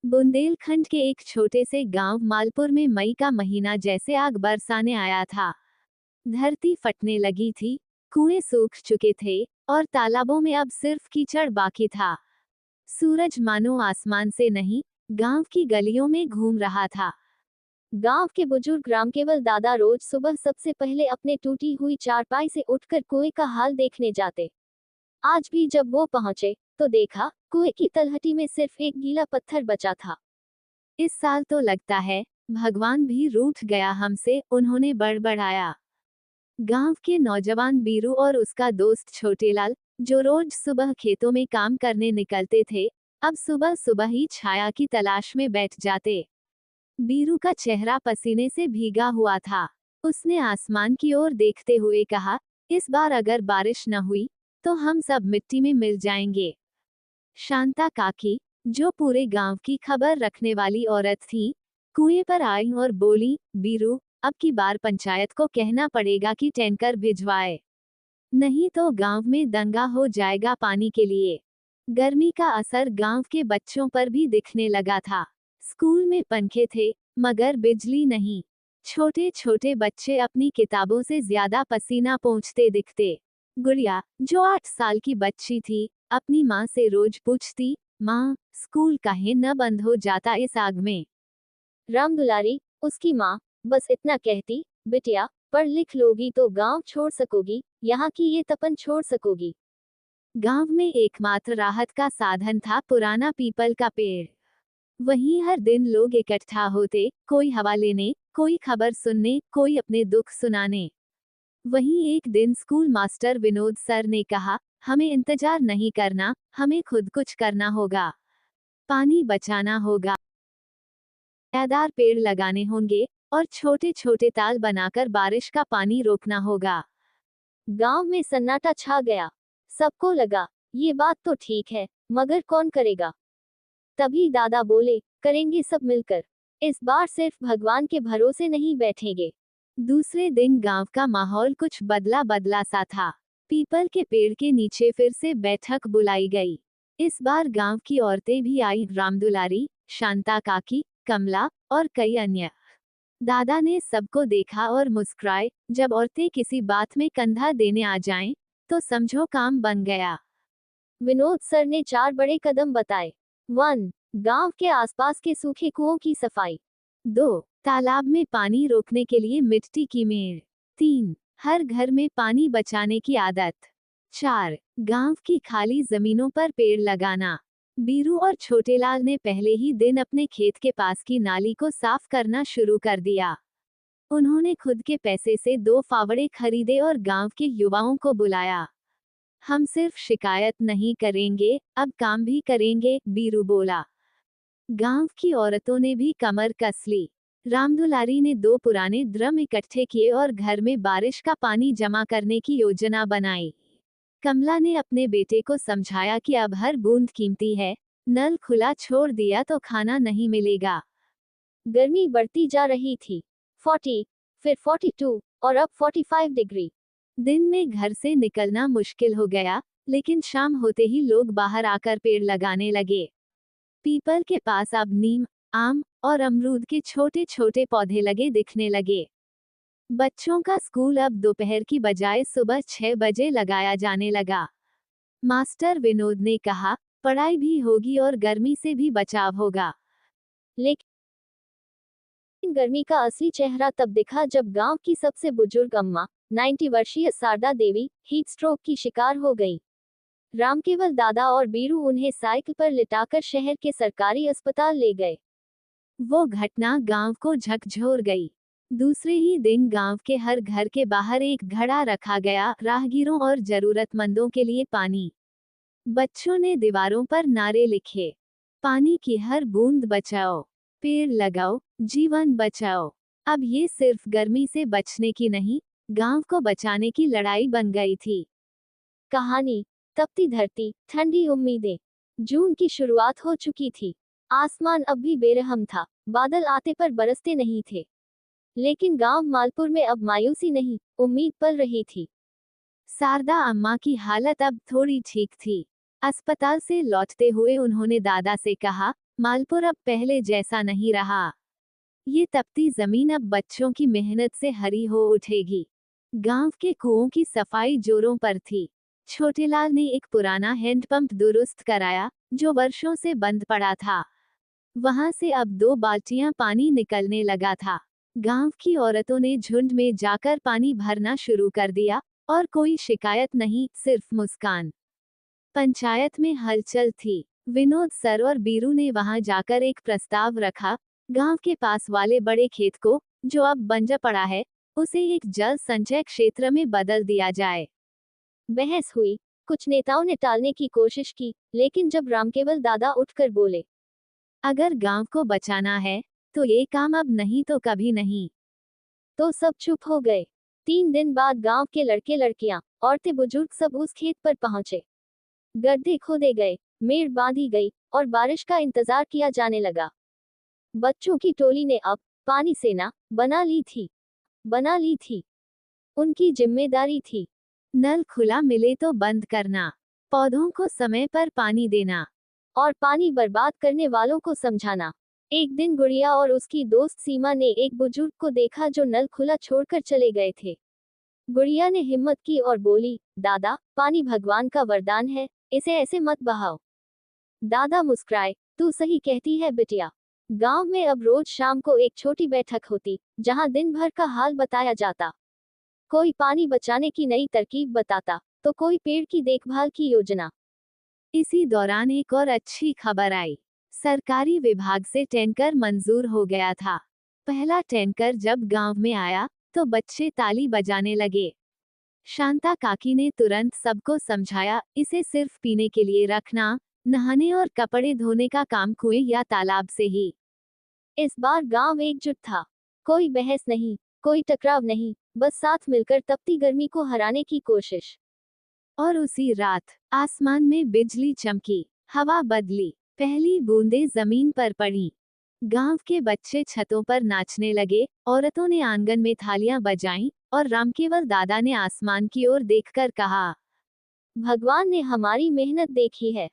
बुंदेलखंड के एक छोटे से गांव मालपुर में मई का महीना जैसे आग बरसाने आया था। धरती फटने लगी थी, कुएं सूख चुके थे और तालाबों में अब सिर्फ कीचड़ बाकी था। सूरज मानो आसमान से नहीं, गांव की गलियों में घूम रहा था। गांव के बुजुर्ग रामकेवल दादा रोज सुबह सबसे पहले अपने टूटी हुई चारपाई से उठकर कुएं का हाल देखने जाते। आज भी जब वो पहुंचे तो देखा कुएं की तलहटी में सिर्फ एक गीला पत्थर बचा था। इस साल तो लगता है भगवान भी रूठ गया हमसे, उन्होंने बड़बड़ाया। गांव के नौजवान बीरू और उसका दोस्त छोटेलाल, जो रोज सुबह खेतों में काम करने निकलते थे, अब सुबह सुबह ही छाया की तलाश में बैठ जाते। बीरू का चेहरा पसीने से भीगा हुआ था। उसने आसमान की ओर देखते हुए कहा, इस बार अगर बारिश न हुई तो हम सब मिट्टी में मिल जाएंगे। शांता काकी, जो पूरे गांव की खबर रखने वाली औरत थी, कुएं पर आई और बोली, बीरू, अब की बार पंचायत को कहना पड़ेगा कि टैंकर भिजवाए, नहीं तो गांव में दंगा हो जाएगा पानी के लिए। गर्मी का असर गांव के बच्चों पर भी दिखने लगा था। स्कूल में पंखे थे, मगर बिजली नहीं। छोटे छोटे बच्चे अपनी किताबों से ज्यादा पसीना पोंछते दिखते। गुड़िया, जो 8 साल की बच्ची थी, अपनी माँ से रोज पूछती, माँ, स्कूल काहे न बंद हो जाता इस आग में। रामदुलारी, उसकी माँ, बस इतना कहती, बिटिया, पढ़ लिख लोगी तो गांव छोड़ सकोगी, यहाँ की ये तपन छोड़ सकोगी। गांव में एकमात्र राहत का साधन था पुराना पीपल का पेड़। वहीं हर दिन लोग इकट्ठा होते, कोई हवा लेने, कोई खबर सुनने, कोई अपने दुख सुनाने। वहीं एक दिन स्कूल मास्टर विनोद सर ने कहा, हमें इंतजार नहीं करना, हमें खुद कुछ करना होगा। पानी बचाना होगा, छायादार पेड़ लगाने होंगे और छोटे छोटे ताल बनाकर बारिश का पानी रोकना होगा। गांव में सन्नाटा छा गया। सबको लगा, ये बात तो ठीक है, मगर कौन करेगा? तभी दादा बोले, करेंगे सब मिलकर। इस बार सिर्फ भगवान के भरोसे नहीं बैठेंगे। दूसरे दिन गांव का माहौल कुछ बदला बदला सा था। पीपल के पेड़ के नीचे फिर से बैठक बुलाई गई। इस बार गांव की औरतें भी आई, रामदुलारी, शांता काकी, कमला और कई अन्य। दादा ने सबको देखा और मुस्कुराए, जब औरतें किसी बात में कंधा देने आ जाएं, तो समझो काम बन गया। विनोद सर ने 4 बड़े कदम बताए। 1. गांव के आसपास के सूखे कुओं की सफाई। 2. तालाब में पानी रोकने के लिए मिट्टी की मेड़। 3. हर घर में पानी बचाने की आदत। 4. गांव की खाली जमीनों पर पेड़ लगाना। बीरू और छोटेलाल ने पहले ही दिन अपने खेत के पास की नाली को साफ करना शुरू कर दिया। उन्होंने खुद के पैसे से 2 फावड़े खरीदे और गांव के युवाओं को बुलाया। हम सिर्फ शिकायत नहीं करेंगे, अब काम भी करेंगे, बीरू बोला। गांव की औरतों ने भी कमर कस ली। रामदुलारी ने 2 पुराने ड्रम इकट्ठे किए और घर में बारिश का पानी जमा करने की योजना बनाई। कमला ने अपने बेटे को समझाया कि अब हर बूंद कीमती है, नल खुला छोड़ दिया तो खाना नहीं मिलेगा। गर्मी बढ़ती जा रही थी। 40, फिर 42 और अब 45 डिग्री। दिन में घर से निकलना मुश्किल हो गया, लेकिन शाम होते ही लोग बाहर आकर पेड़ लगाने लगे। पीपल के पास अब नीम, आम और अमरूद के छोटे छोटे पौधे लगे दिखने लगे। बच्चों का स्कूल अब दोपहर की बजाय सुबह 6 बजे लगाया जाने लगा। मास्टर विनोद ने कहा, पढ़ाई भी होगी और गर्मी से भी बचाव होगा। लेकिन गर्मी का असली चेहरा तब दिखा जब गांव की सबसे बुजुर्ग अम्मा, 90 वर्षीय शारदा देवी, हीट स्ट्रोक की शिकार हो गई। रामकेवल दादा और बीरू उन्हें साइकिल पर लिटाकर शहर के सरकारी अस्पताल ले गए। वो घटना गांव को झकझोर गई। दूसरे ही दिन गांव के हर घर के बाहर एक घड़ा रखा गया, राहगीरों और जरूरतमंदों के लिए पानी। बच्चों ने दीवारों पर नारे लिखे, पानी की हर बूंद बचाओ, पेड़ लगाओ, जीवन बचाओ। अब ये सिर्फ गर्मी से बचने की नहीं, गांव को बचाने की लड़ाई बन गई थी। कहानी, तपती धरती, ठंडी उम्मीदें। जून की शुरुआत हो चुकी थी। आसमान अब भी बेरहम था, बादल आते पर बरसते नहीं थे। लेकिन गांव मालपुर में अब मायूसी नहीं, उम्मीद पल रही थी। शारदा अम्मा की हालत अब थोड़ी ठीक थी। अस्पताल से लौटते हुए उन्होंने दादा से कहा, मालपुर अब पहले जैसा नहीं रहा। ये तपती जमीन अब बच्चों की मेहनत से हरी हो उठेगी। गांव के कुओं की सफाई जोरों पर थी। छोटेलाल ने एक पुराना हैंडपंप दुरुस्त कराया, जो वर्षों से बंद पड़ा था। वहां से अब 2 बाल्टियां पानी निकलने लगा था। गांव की औरतों ने झुंड में जाकर पानी भरना शुरू कर दिया, और कोई शिकायत नहीं, सिर्फ मुस्कान। पंचायत में हलचल थी। विनोद सर और बीरू ने वहां जाकर एक प्रस्ताव रखा, गांव के पास वाले बड़े खेत को, जो अब बंजर पड़ा है, उसे एक जल संचय क्षेत्र में बदल दिया जाए। बहस हुई। कुछ नेताओं ने टालने की कोशिश की, लेकिन जब रामकेवल दादा उठकर बोले, अगर गांव को बचाना है, तो ये काम अब नहीं तो कभी नहीं। तो सब चुप हो गए। 3 दिन बाद गांव के लड़के लड़कियां, औरतें बुजुर्ग सब उस खेत पर पहुंचे। गड्ढे खोदे गए, मेड़ बांधी गई, और बारिश का इंतजार किया जाने लगा। बच्चों की टोली ने अब पानी सेना बना ली थी। उनकी जिम्मेदारी थी नल खुला मिले तो बंद करना, पौधों को समय पर पानी देना, और पानी बर्बाद करने वालों को समझाना। एक दिन गुड़िया और उसकी दोस्त सीमा ने एक बुजुर्ग को देखा जो नल खुला छोड़कर चले गए थे। गुड़िया ने हिम्मत की और बोली, दादा, पानी भगवान का वरदान है, इसे ऐसे मत बहाओ। दादा मुस्कुराए, तू सही कहती है बिटिया। गांव में अब रोज शाम को एक छोटी बैठक होती, जहां दिन भर का हाल बताया जाता। कोई पानी बचाने की नई तरकीब बताता, तो कोई पेड़ की देखभाल की योजना। इसी दौरान एक और अच्छी खबर आई। सरकारी विभाग से टैंकर मंजूर हो गया था। पहला टैंकर जब गांव में आया, तो बच्चे ताली बजाने लगे। शांता काकी ने तुरंत सबको समझाया, इसे सिर्फ पीने के लिए रखना, नहाने और कपड़े धोने का काम कुएं या तालाब से ही। इस बार गांव एकजुट था। कोई बहस नहीं, कोई टकराव नहीं, बस साथ मिलकर तपती गर्मी को हराने की कोशिश। और उसी रात आसमान में बिजली चमकी, हवा बदली, पहली बूंदें जमीन पर पड़ी। गांव के बच्चे छतों पर नाचने लगे, औरतों ने आंगन में थालियां बजाईं, और रामकेवल दादा ने आसमान की ओर देखकर कहा, भगवान ने हमारी मेहनत देखी है।